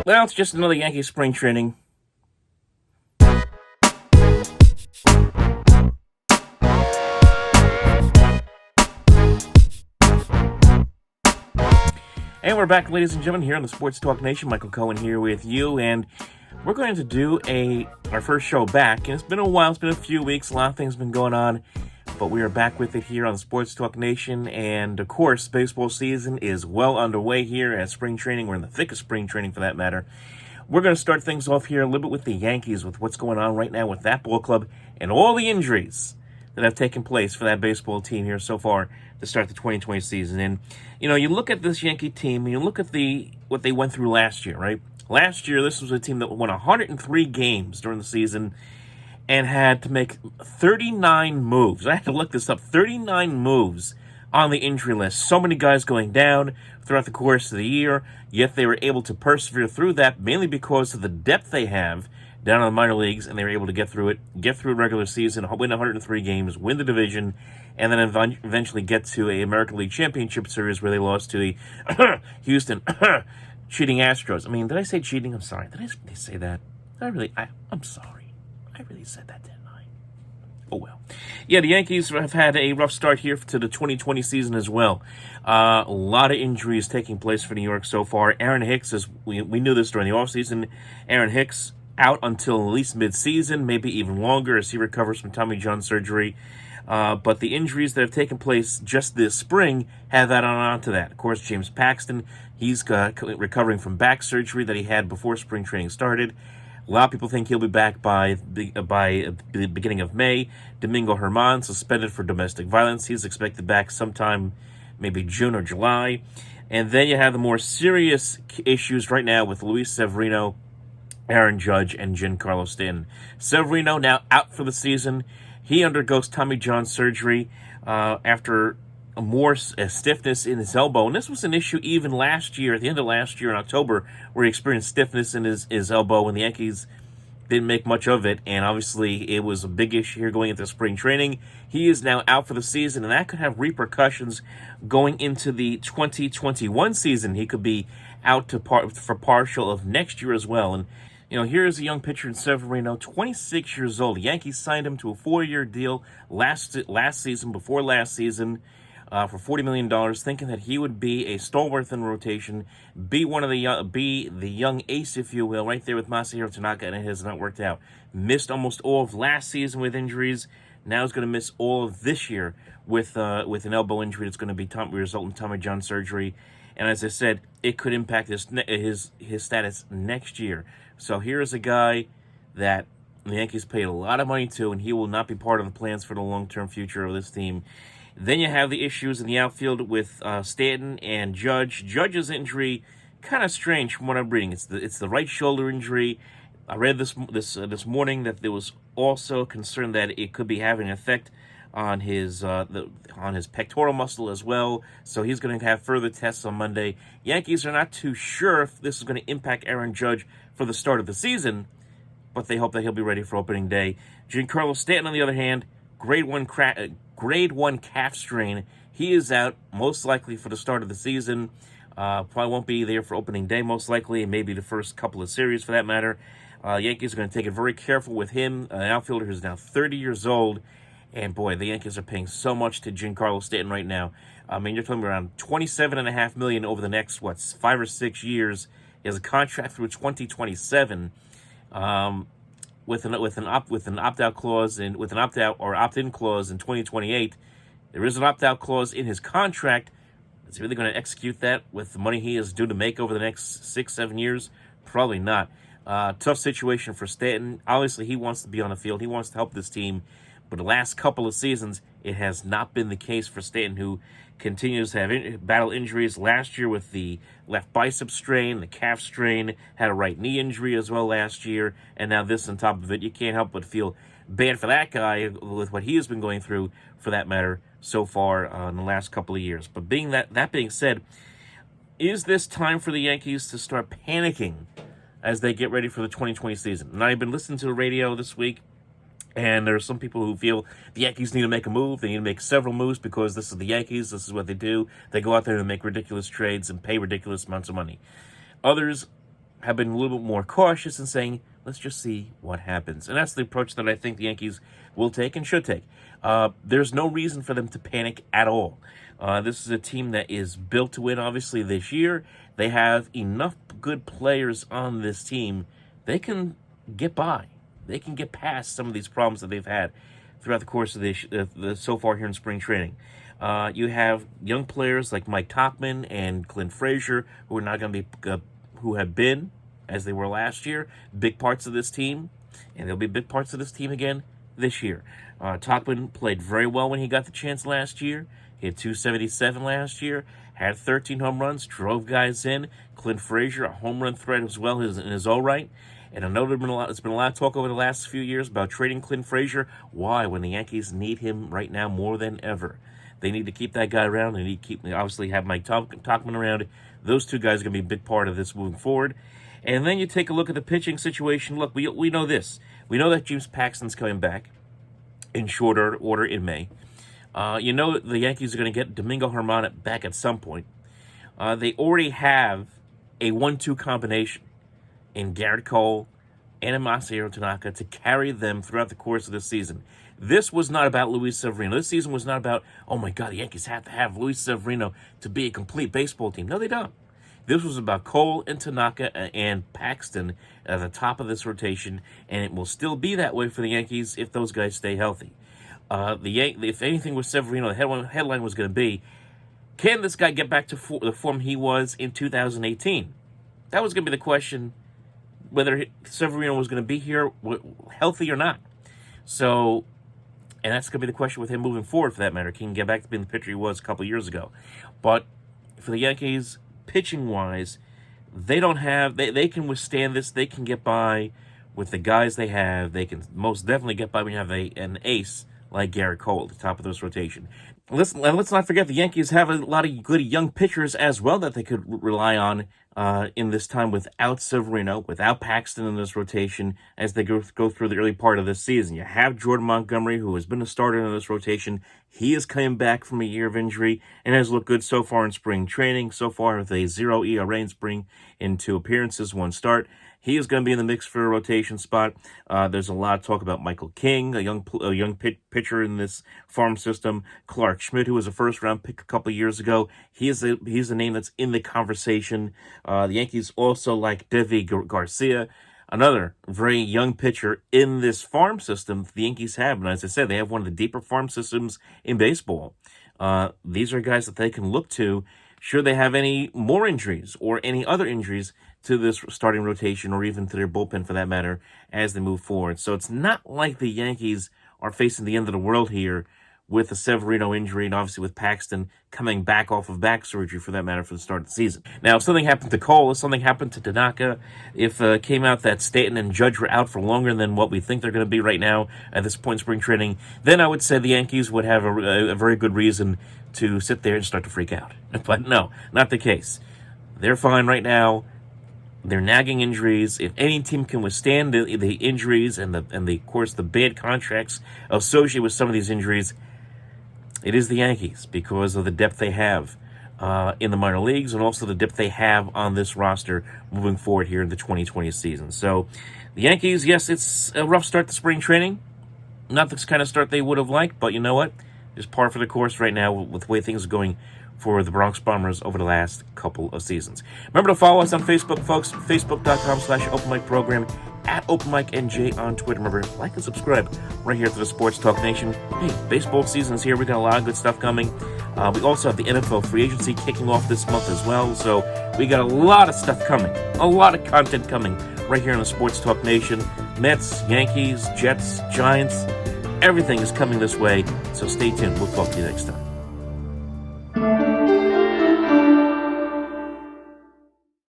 Well, it's just another Yankee spring training. And we're back, ladies and gentlemen, here on the Sports Talk Nation. Michael Cohen here with you, and we're going to do our first show back. And it's been a while, it's been a few weeks, a lot of things have been going on, but we are back with it here on the Sports Talk Nation. And of course, baseball season is well underway here at spring training. We're in the thick of spring training, for that matter. We're going to start things off here a little bit with the Yankees, with what's going on right now with that ball club and all the injuries that have taken place for that baseball team here so far to start the 2020 season. And, you look at this Yankee team, and you look at what they went through last year, right? Last year, this was a team that won 103 games during the season and had to make 39 moves. I had to look this up, 39 moves on the injury list. So many guys going down throughout the course of the year, yet they were able to persevere through that, mainly because of the depth they have down in the minor leagues, and they were able to get through a regular season, win 103 games, win the division, and then eventually get to a American League Championship Series where they lost to the Houston cheating Astros. I mean, did I say cheating? I'm sorry. Did I say that? I'm sorry. I really said that, didn't I? Oh, well. Yeah, the Yankees have had a rough start here to the 2020 season as well. A lot of injuries taking place for New York so far. Aaron Hicks, we knew this during the offseason. Aaron Hicks out until at least mid-season, maybe even longer as he recovers from Tommy John surgery. But the injuries that have taken place just this spring have added on to that. Of course, James Paxton, he's recovering from back surgery that he had before spring training started. A lot of people think he'll be back by the beginning of May. Domingo Germán, suspended for domestic violence. He's expected back sometime maybe June or July. And then you have the more serious issues right now with Luis Severino, Aaron Judge, and Giancarlo Stanton. Severino now out for the season. He undergoes Tommy John surgery after more stiffness in his elbow. And this was an issue even last year, at the end of last year in October, where he experienced stiffness in his elbow, and the Yankees didn't make much of it. And obviously, it was a big issue here going into spring training. He is now out for the season, and that could have repercussions going into the 2021 season. He could be out for partial of next year as well. And here's a young pitcher in Severino, 26 years old. The Yankees signed him to a 4-year deal before last season, for $40 million, thinking that he would be a stalwart in the rotation, be the young ace, if you will, right there with Masahiro Tanaka, and it has not worked out. Missed almost all of last season with injuries. Now he's going to miss all of this year with an elbow injury that's going to result in Tommy John surgery. And as I said, it could impact his status next year. So here's a guy that the Yankees paid a lot of money to, and he will not be part of the plans for the long-term future of this team. Then you have the issues in the outfield with Stanton and Judge. Judge's injury, kind of strange from what I'm reading. It's the right shoulder injury. I read this morning that there was also concern that it could be having an effect on his pectoral muscle as well. So he's going to have further tests on Monday. Yankees are not too sure if this is going to impact Aaron Judge for the start of the season, but they hope that he'll be ready for opening day. Giancarlo Stanton, on the other hand, grade 1 calf strain. He is out most likely for the start of the season. Probably won't be there for opening day most likely, and maybe the first couple of series for that matter. Yankees are going to take it very careful with him, an outfielder who's now 30 years old. And boy, the Yankees are paying so much to Giancarlo Stanton right now. I mean, you're talking around $27.5 million over the next 5 or 6 years. He has a contract through 2027, with an opt-out clause and with an opt-out or opt-in clause in 2028. There is an opt-out clause in his contract. Is he really going to execute that with the money he is due to make over the next 6-7 years? Probably not. Tough situation for Stanton. Obviously, he wants to be on the field. He wants to help this team. But the last couple of seasons, it has not been the case for Stanton, who continues to have battle injuries. Last year with the left bicep strain, the calf strain, had a right knee injury as well last year, and now this on top of it. You can't help but feel bad for that guy with what he has been going through, for that matter, so far in the last couple of years. But that being said, is this time for the Yankees to start panicking as they get ready for the 2020 season? And I've been listening to the radio this week, and there are some people who feel the Yankees need to make a move. They need to make several moves because this is the Yankees. This is what they do. They go out there and make ridiculous trades and pay ridiculous amounts of money. Others have been a little bit more cautious and saying, let's just see what happens. And that's the approach that I think the Yankees will take and should take. There's no reason for them to panic at all. This is a team that is built to win, obviously, this year. They have enough good players on this team. They can get by. They can get past some of these problems that they've had throughout the course of so far here in spring training. You have young players like Mike Tauchman and Clint Frazier, who are not going to be, who have been, as they were last year, big parts of this team, and they'll be big parts of this team again this year. Tauchman played very well when he got the chance last year. He had 277 last year, had 13 home runs, drove guys in. Clint Frazier, a home run threat as well in his own right. And I know there's been a lot of talk over the last few years about trading Clint Frazier. Why? When the Yankees need him right now more than ever. They need to keep that guy around. They need to obviously have Mike Tauchman around. Those two guys are going to be a big part of this moving forward. And then you take a look at the pitching situation. Look, we know this. We know that James Paxton's coming back in short order in May. You know the Yankees are going to get Domingo Germán back at some point. They already have a 1-2 combination in Garrett Cole and Masahiro Tanaka to carry them throughout the course of this season. This was not about Luis Severino. This season was not about, oh my God, the Yankees have to have Luis Severino to be a complete baseball team. No, they don't. This was about Cole and Tanaka and Paxton at the top of this rotation, and it will still be that way for the Yankees if those guys stay healthy. If anything with Severino, the headline was going to be, can this guy get back to the form he was in 2018? That was going to be the question, whether Severino was going to be here healthy or not. So, and that's going to be the question with him moving forward, for that matter. Can he get back to being the pitcher he was a couple years ago? But for the Yankees, pitching-wise, they can withstand this. They can get by with the guys they have. They can most definitely get by when you have an ace like Garrett Cole at the top of this rotation. Let's not forget the Yankees have a lot of good young pitchers as well that they could rely on in this time without Severino, without Paxton in this rotation as they go through the early part of this season. You have Jordan Montgomery, who has been a starter in this rotation. He is coming back from a year of injury and has looked good so far in spring training, so far with a 0 ERA in spring in 2 appearances, 1 start. He is going to be in the mix for a rotation spot. There's a lot of talk about Michael King, a young pitcher in this farm system. Clark Schmidt, who was a first-round pick a couple years ago. He's a name that's in the conversation. The Yankees also like Devi Garcia, another very young pitcher in this farm system the Yankees have. And as I said, they have one of the deeper farm systems in baseball. These are guys that they can look to should they have any more injuries or any other injuries to this starting rotation or even to their bullpen for that matter as they move forward. So it's not like the Yankees are facing the end of the world here with the Severino injury and obviously with Paxton coming back off of back surgery for that matter for the start of the season. Now, if something happened to Cole, if something happened to Tanaka, if it came out that Stanton and Judge were out for longer than what we think they're going to be right now at this point in spring training, then I would say the Yankees would have a very good reason to sit there and start to freak out. But no, not the case. They're fine right now. They're nagging injuries. If any team can withstand the injuries and of course the bad contracts associated with some of these injuries, it is the Yankees because of the depth they have in the minor leagues and also the depth they have on this roster moving forward here in the 2020 season. So the Yankees, yes, it's a rough start to spring training. Not the kind of start they would have liked, but you know what? It's par for the course right now with the way things are going for the Bronx Bombers over the last couple of seasons. Remember to follow us on Facebook, folks. Facebook.com/OpenMicProgram, @OpenMicNJ on Twitter. Remember, like and subscribe right here to the Sports Talk Nation. Hey, baseball season is here. We got a lot of good stuff coming. We also have the NFL free agency kicking off this month as well. So we got a lot of stuff coming, a lot of content coming right here on the Sports Talk Nation. Mets, Yankees, Jets, Giants, everything is coming this way. So stay tuned. We'll talk to you next time.